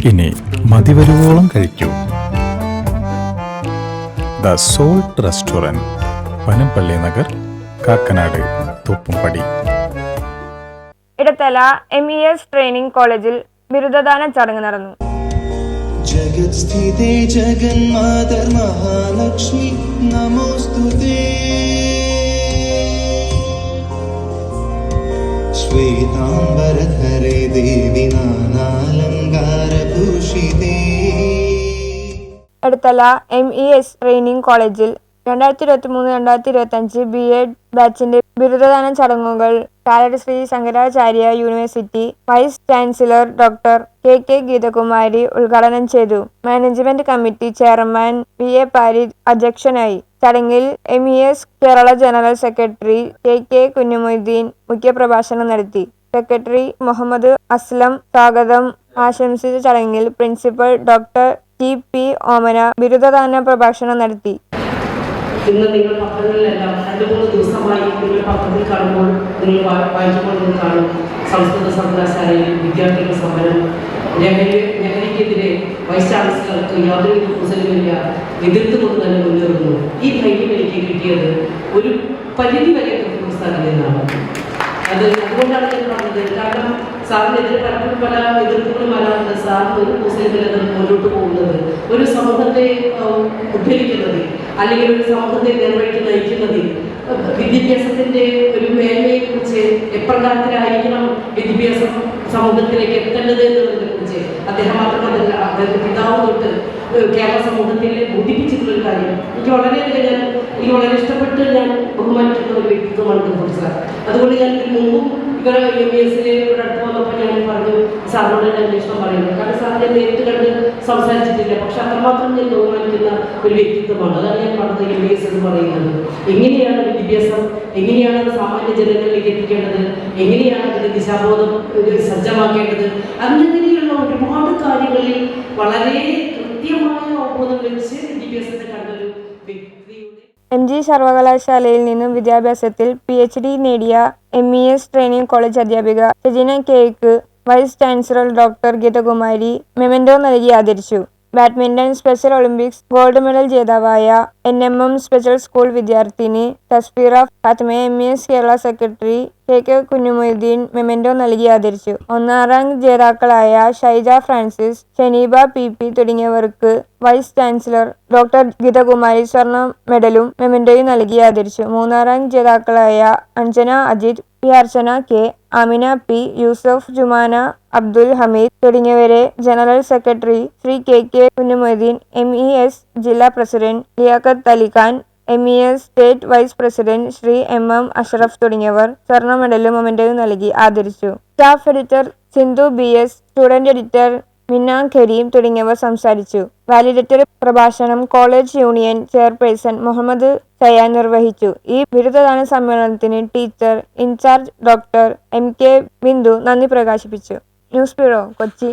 ഇനി മതിവരുവോളം കഴിക്കൂ. The salt restaurant, Panampilly Nagar, Kakkanad, Thoppumpady. Edathala MES training കോളേജിൽ ബിരുദദാന ചടങ്ങ് നടന്നു. ജഗത്സ്ഥിതേ ജഗന്മാതർ മഹാലക്ഷ്മി നമോസ്തുതേ. ശ്വേതാംബരധരേ ദേവി നാനാലങ്കാരഭൂഷിതേ. ഇടത്തല MES ട്രെയിനിംഗ് കോളേജിൽ 2023-2025 BEd ബാച്ചിന്റെ ബിരുദദാന ചടങ്ങുകൾ Kalady Sree Shankaracharya university vice chancellor doctor KK Geethakumari ഉദ്ഘാടനം ചെയ്തു. Management committee chairman PA Parid അധ്യക്ഷനായി. ചടങ്ങിൽ MES Kerala general secretary KK Kunjumoideen മുഖ്യപ്രഭാഷണം നടത്തി. സെക്രട്ടറി മുഹമ്മദ് അസ്ലം സ്വാഗതം ആശംസിച്ച ചടങ്ങിൽ പ്രിൻസിപ്പൽ ഡോക്ടർ TP ഓമന ബിരുദദാന പ്രഭാഷണം നടത്തി. ഇന്ന് നിങ്ങൾ പത്രങ്ങളിലെല്ലാം 2-3 ദിവസമായി നിങ്ങൾ പത്രത്തിൽ കാണുമ്പോൾ നിങ്ങൾ വായിക്കുമ്പോൾ നിങ്ങൾ കാണും സംസ്കൃത സർവകലാശാലയിൽ വിദ്യാർത്ഥികൾ സമരം, ലഹരിക്കെതിരെ വൈസ് ചാൻസലർക്ക് യാതൊരു പ്രൊസലുമില്ല, എതിർത്തുകൊണ്ട് തന്നെ മുന്നേറുന്നു. ഈ ധൈര്യം എനിക്ക് കിട്ടിയത് ഒരു പരിധി വരെ പുസ്തകത്തിൽ നിന്നാണ്. അതുകൊണ്ടാണ് ഞാൻ പറഞ്ഞത്. കാരണം സാറിനെതിരെ പലപ്പോഴും പല എതിർപ്പുകളും വരാറുണ്ട്. സാറിന് ഒരു പ്രൊസലുമില്ല മുന്നോട്ട് പോകുന്നത്, ഒരു സമൂഹത്തെ ഉദ്ധരിക്കുന്നത് അല്ലെങ്കിൽ ഒരു സമൂഹത്തെ നേർവഴിക്ക് നയിക്കുന്നതിൽ വിദ്യാഭ്യാസത്തിന്റെ ഒരു മേന്മയെ കുറിച്ച് എപ്രകാരത്തിലായിരിക്കണം വിദ്യാഭ്യാസം സമൂഹത്തിലേക്ക് എത്തേണ്ടത് എന്നതിനെ കുറിച്ച് അദ്ദേഹം മാത്രമല്ല അദ്ദേഹത്തിന്റെ പിതാവ് തൊട്ട് കേരള സമൂഹത്തിൽ ബോധിപ്പിച്ചിട്ടുള്ള ഒരു കാര്യം എനിക്ക് വളരെ ഇഷ്ടപ്പെട്ട് ഞാൻ ബഹുമാനിക്കുന്ന ഒരു വ്യക്തിത്വമാണ് ഗഫൂർ സാർ. അതുകൊണ്ട് ഞാൻ ഇതിന് മുമ്പും ഇവർ MESലെ അടുത്ത് വന്നപ്പോൾ ഞാൻ പറഞ്ഞു സാറിനോട് ഞാൻ അന്വേഷണം പറയുന്നത്. കാരണം സാർ ഞാൻ നേരിട്ട് കണ്ട് സംസാരിച്ചിട്ടില്ല, പക്ഷെ അത്രമാത്രം ഞാൻ ബഹുമാനിക്കുന്ന ഒരു വ്യക്തിത്വമാണ്. അതാണ് ഞാൻ പറഞ്ഞത് MES എന്ന് പറയുന്നത്. എങ്ങനെയാണ് വിദ്യാഭ്യാസം, എങ്ങനെയാണ് സാമാന്യ ജനങ്ങളിലേക്ക് എത്തിക്കേണ്ടത്, എങ്ങനെയാണ് അതിന്റെ ദിശാബോധം സജ്ജമാക്കേണ്ടത്, അങ്ങനെയുള്ള ഒരുപാട് കാര്യങ്ങളിൽ വളരെ കൃത്യമായ അവബോധം വെച്ച് വിദ്യാഭ്യാസത്തെ കണ്ടൊരു വ്യക്തിയുടെ MG സർവകലാശാലയിൽ നിന്നും വിദ്യാഭ്യാസത്തിൽ PhD നേടിയ MES ട്രെയിനിംഗ് കോളേജ് അധ്യാപിക രജിന കെയ്ക്ക് vice chancellor doctor Geethakumari memento നൽകി ആദരിച്ചു. Badminton special olympics gold medal ജേതാവായ NMM സ്പെഷ്യൽ സ്കൂൾ വിദ്യാർത്ഥിനി തസ്ഫീറ ഫാത്തിമയെ MES Kerala secretary KK Kunjumoideen memento നൽകി ആദരിച്ചു. 1ാം റാങ്ക് ജേതാക്കളായ ഷൈജ ഫ്രാൻസിസ്, ഷെനീബ PP തുടങ്ങിയവർക്ക് വൈസ് ചാൻസലർ ഡോക്ടർ ഗീതകുമാരി സ്വർണ്ണ മെഡലും മെമന്റോയും നൽകി ആദരിച്ചു. 3ാം റാങ്ക് ജേതാക്കളായ അഞ്ജന അജിത്, അർച്ചന K, ആമിന P, യൂസഫ്, ജുമാന, അബ്ദുൽ ഹമീദ് തുടങ്ങിയവരെ general secretary Sree KK Kunjumoideen, MES ജില്ലാ president Liyaqat Ali Khan, MES state vice president Sree MM Ashraf തുടങ്ങിയവർ സ്വർണ്ണ മെഡലും മൊമെന്റോയും നൽകി ആദരിച്ചു. Staff editor Sindhu BS, student editor Minna Kareem തുടങ്ങിയവർ സംസാരിച്ചു. വാലിഡേറ്ററി പ്രഭാഷണം college union chairperson Muhammad Sayan നിർവഹിച്ചു. ഈ ബിരുദദാന സമ്മേളനത്തിന് teacher in charge doctor MK Bindu നന്ദി പ്രകാശിപ്പിച്ചു. News bureau, Kochi.